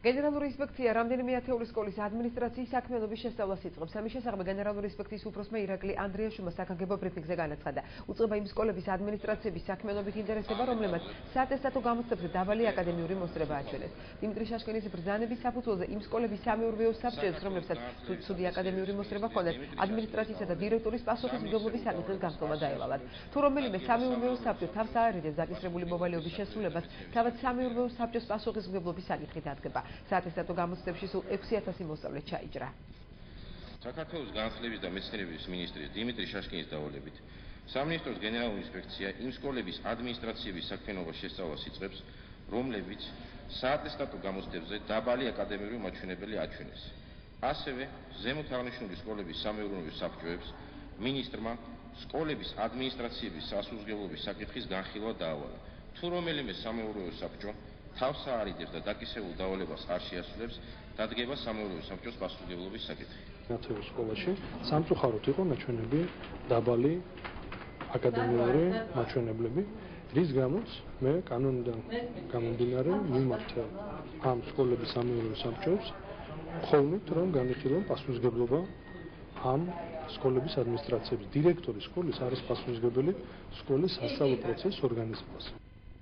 გენერალური ინსპექცია რამდენიმე ათეული სკოლის ადმინისტრაციის საქმიანობის შესწავლას იწყებს. ამის შესახებ გენერალური ინსპექციის უფროსმა ირაკლი ანდრიაშვილმა საგანგებო ბრიფინგზე განაცხადა. უწყება იმ სკოლების ადმინისტრაციების საქმიანობით ინტერესება, რომლებმაც საატესტატო გამოცდებზე დაბალი აკადემიური მოსწრება აჩვენეს. დიმიტრი შაშკინის ბრძანების საფუძველზე იმ სკოლების სამეურვეო საბჭოებს, რომლებსაც ცუდი აკადემიური მოსწრება ჰქონდათ, ადმინისტრაციისა და დირექტორის პასუხისმგებლობის საკითხის გამწვავა დაევალათ. თუ რომელიმე სამეურვეო საბჭო თავს აარიდებს დაკისრებული მოვალეობის შესრულებას, თავად სამეურვეო საბჭოს პასუხისმგებლობის საკითხი დადგება. საატესტატო გამოცდებში სულ 6000 მოსწავლე ჩაიჭრა. საქართველოს განათლების და მეცნიერების მინისტრის დიმიტრი შაშკინის დავალებით სამინისტროს გენერალური ინსპექცია იმ სკოლების ადმინისტრაციების საქმიანობას შესწავლას იწყებს, რომლებიც საატესტატო გამოცდებზე დაბალი აკადემიური მაჩვენებელი აჩვენეს. ასევე ზემოთ აღნიშნული სკოლების სამეურვეო საბჭოებს მინისტრმა სკოლების ადმინისტრაციების სასუზგებლობის საკითხის განხილვა დაავალა. თუ რომელიმე სამეურვეო საბჭო თავს აარიდებს და დაკისრებულ დავალებას არ შეასრულებს, დადგება სამეურვეო საბჭოს პასუხისმგებლობის საკითხი. ათეულ სკოლაში სამწუხაროდ იყო ნაჩვენები დაბალი აკადემიური მაჩვენებლები, რის გამოც მე კანონიდან გამომდინარე მიმართა ამ სკოლების სამეურვეო საბჭოებს ხოვნით, რომ განიხილონ პასუხისმგებლობა ამ სკოლების ადმინისტრაციების. დირექტორი სკოლის არის პასუხისმგებელი სკოლის სასწავლო პროცესის ორგანიზებას.